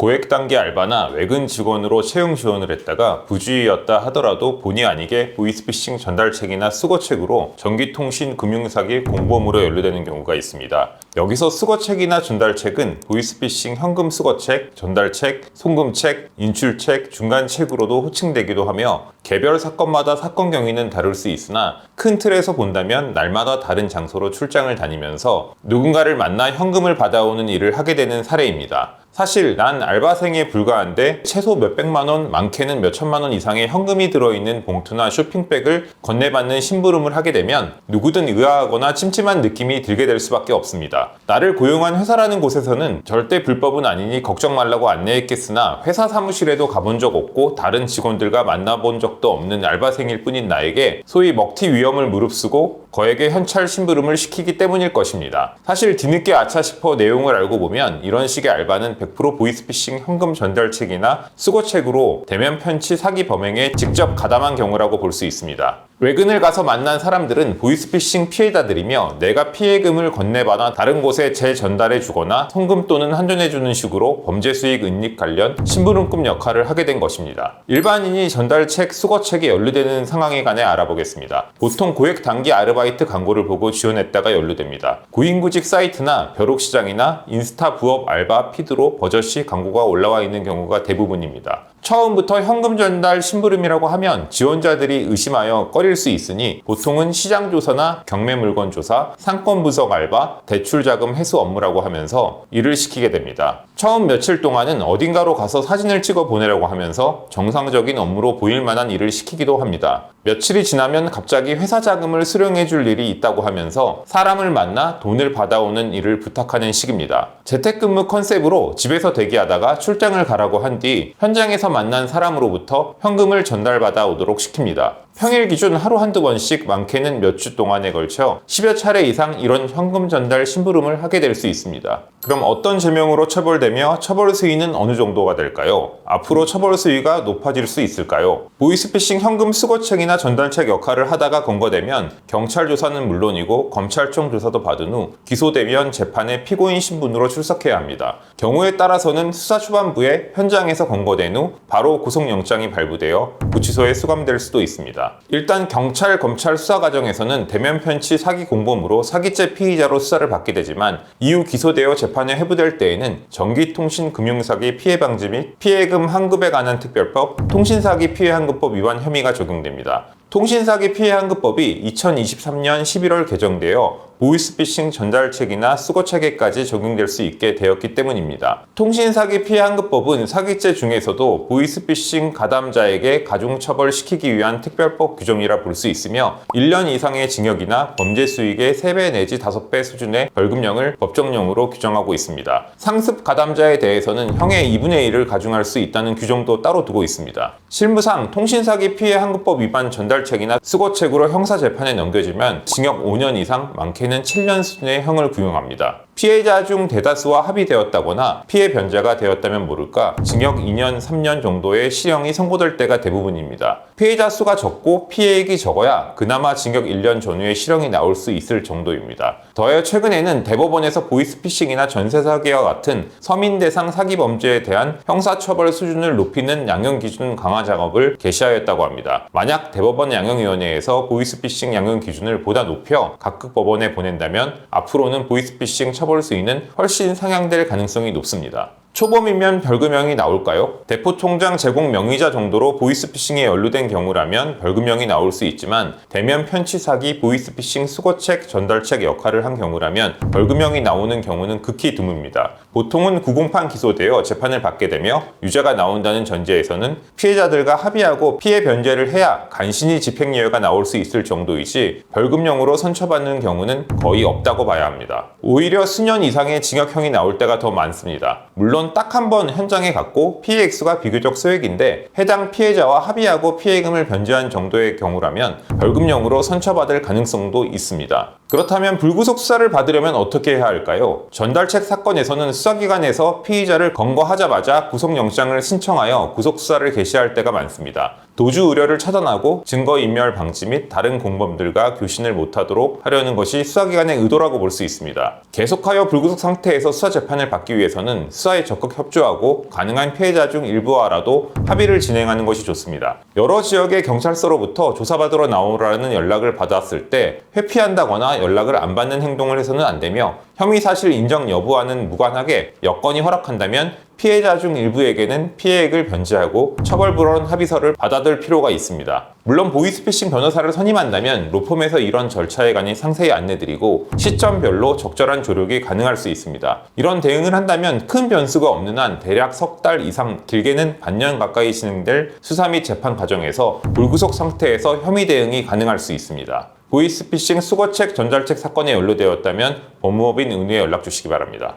고액 단기 알바나 외근 직원으로 채용 지원을 했다가 부주의였다 하더라도 본의 아니게 보이스피싱 전달책이나 수거책으로 전기통신 금융사기 공범으로 연루되는 경우가 있습니다. 여기서 수거책이나 전달책은 보이스피싱 현금 수거책, 전달책, 송금책, 인출책, 중간책으로도 호칭되기도 하며 개별 사건마다 사건 경위는 다를 수 있으나 큰 틀에서 본다면 날마다 다른 장소로 출장을 다니면서 누군가를 만나 현금을 받아오는 일을 하게 되는 사례입니다. 사실 난 알바생에 불과한데 최소 몇백만 원, 많게는 몇천만 원 이상의 현금이 들어있는 봉투나 쇼핑백을 건네받는 심부름을 하게 되면 누구든 의아하거나 찜찜한 느낌이 들게 될 수밖에 없습니다. 나를 고용한 회사라는 곳에서는 절대 불법은 아니니 걱정 말라고 안내했겠으나 회사 사무실에도 가본 적 없고 다른 직원들과 만나본 적도 없는 알바생일 뿐인 나에게 소위 먹튀 위험을 무릅쓰고 거액의 현찰 심부름을 시키기 때문일 것입니다. 사실 뒤늦게 아차 싶어 내용을 알고 보면 이런 식의 알바는 100% 보이스피싱 현금 전달책이나 수거책으로 대면 편취 사기 범행에 직접 가담한 경우라고 볼 수 있습니다. 외근을 가서 만난 사람들은 보이스피싱 피해자들이며 내가 피해금을 건네받아 다른 곳에 재전달해 주거나 송금 또는 환전해 주는 식으로 범죄 수익 은닉 관련 심부름꾼 역할을 하게 된 것입니다. 일반인이 전달책, 수거책에 연루되는 상황에 관해 알아보겠습니다. 보통 고액 단기 아르바이트 광고를 보고 지원했다가 연루됩니다. 고인구직 사이트나 벼룩시장이나 인스타 부업 알바 피드로 버젓이 광고가 올라와 있는 경우가 대부분입니다. 처음부터 현금 전달 심부름이라고 하면 지원자들이 의심하여 꺼릴 수 있으니 보통은 시장조사나 경매물건 조사, 상권 분석 알바, 대출자금 회수 업무라고 하면서 일을 시키게 됩니다. 처음 며칠 동안은 어딘가로 가서 사진을 찍어 보내라고 하면서 정상적인 업무로 보일 만한 일을 시키기도 합니다. 며칠이 지나면 갑자기 회사 자금을 수령해 줄 일이 있다고 하면서 사람을 만나 돈을 받아오는 일을 부탁하는 식입니다. 재택근무 컨셉으로 집에서 대기하다가 출장을 가라고 한 뒤 현장에서 만난 사람으로부터 현금을 전달받아 오도록 시킵니다. 평일 기준 하루 한두 번씩 많게는 몇 주 동안에 걸쳐 10여 차례 이상 이런 현금 전달 심부름을 하게 될 수 있습니다. 그럼 어떤 제명으로 처벌되며 처벌 수위는 어느 정도가 될까요? 앞으로 처벌 수위가 높아질 수 있을까요? 보이스피싱 현금 수거책이나 전달책 역할을 하다가 검거되면 경찰 조사는 물론이고 검찰청 조사도 받은 후 기소되면 재판에 피고인 신분으로 출석해야 합니다. 경우에 따라서는 수사초반부에 현장에서 검거된 후 바로 구속영장이 발부되어 구치소에 수감될 수도 있습니다. 일단 경찰, 검찰 수사 과정에서는 대면 편취 사기 공범으로 사기죄 피의자로 수사를 받게 되지만 이후 기소되어 재판에 회부될 때에는 전기통신 금융사기 피해 방지 및 피해금 환급에 관한 특별법, 통신사기 피해 환급법 위반 혐의가 적용됩니다. 통신사기 피해 환급법이 2023년 11월 개정되어 보이스피싱 전달책이나 수거책에까지 적용될 수 있게 되었기 때문입니다. 통신사기 피해 환급법은 사기죄 중에서도 보이스피싱 가담자에게 가중처벌시키기 위한 특별법 규정이라 볼 수 있으며 1년 이상의 징역이나 범죄 수익의 3배 내지 5배 수준의 벌금형을 법정형으로 규정하고 있습니다. 상습 가담자에 대해서는 형의 2분의 1을 가중할 수 있다는 규정도 따로 두고 있습니다. 실무상 통신사기 피해 환급법 위반 전달책이나 수거책으로 형사재판에 넘겨지면 징역 5년 이상, 많게는 7년 수준의 형을 구형합니다. 피해자 중 대다수와 합의되었다거나 피해 변제가 되었다면 모를까 징역 2년, 3년 정도의 실형이 선고될 때가 대부분입니다. 피해자 수가 적고 피해액이 적어야 그나마 징역 1년 전후의 실형이 나올 수 있을 정도입니다. 더해 최근에는 대법원에서 보이스피싱이나 전세사기와 같은 서민 대상 사기 범죄에 대한 형사처벌 수준을 높이는 양형 기준 강화 작업을 개시하였다고 합니다. 만약 대법원 양형위원회에서 보이스피싱 양형 기준을 보다 높여 각급 법원에 보낸다면 앞으로는 보이스피싱 처벌 수위는 훨씬 상향될 가능성이 높습니다. 초범이면 벌금형이 나올까요? 대포통장 제공 명의자 정도로 보이스피싱에 연루된 경우라면 벌금형이 나올 수 있지만 대면 편취 사기, 보이스피싱 수거책, 전달책 역할을 한 경우라면 벌금형이 나오는 경우는 극히 드뭅니다. 보통은 구공판 기소되어 재판을 받게 되며 유죄가 나온다는 전제에서는 피해자들과 합의하고 피해 변제를 해야 간신히 집행유예가 나올 수 있을 정도이지 벌금형으로 선처받는 경우는 거의 없다고 봐야 합니다. 오히려 수년 이상의 징역형이 나올 때가 더 많습니다. 물론 딱 한 번 현장에 갔고 피해 액수가 비교적 소액인데 해당 피해자와 합의하고 피해금을 변제한 정도의 경우라면 벌금형으로 선처받을 가능성도 있습니다. 그렇다면 불구속 수사를 받으려면 어떻게 해야 할까요? 전달책 사건에서는 수사기관에서 피의자를 검거하자마자 구속영장을 신청하여 구속수사를 개시할 때가 많습니다. 도주 우려를 차단하고 증거인멸 방지 및 다른 공범들과 교신을 못하도록 하려는 것이 수사기관의 의도라고 볼 수 있습니다. 계속하여 불구속 상태에서 수사재판을 받기 위해서는 수사에 적극 협조하고 가능한 피해자 중 일부와라도 합의를 진행하는 것이 좋습니다. 여러 지역의 경찰서로부터 조사받으러 나오라는 연락을 받았을 때 회피한다거나 연락을 안 받는 행동을 해서는 안 되며 혐의 사실 인정 여부와는 무관하게 여건이 허락한다면 피해자 중 일부에게는 피해액을 변제하고 처벌불원 합의서를 받아들 필요가 있습니다. 물론 보이스피싱 변호사를 선임한다면 로펌에서 이런 절차에 관해 상세히 안내드리고 시점별로 적절한 조력이 가능할 수 있습니다. 이런 대응을 한다면 큰 변수가 없는 한 대략 석 달 이상 길게는 반년 가까이 진행될 수사 및 재판 과정에서 불구속 상태에서 혐의 대응이 가능할 수 있습니다. 보이스피싱 수거책, 전달책 사건에 연루되었다면 법무법인 은우에 연락 주시기 바랍니다.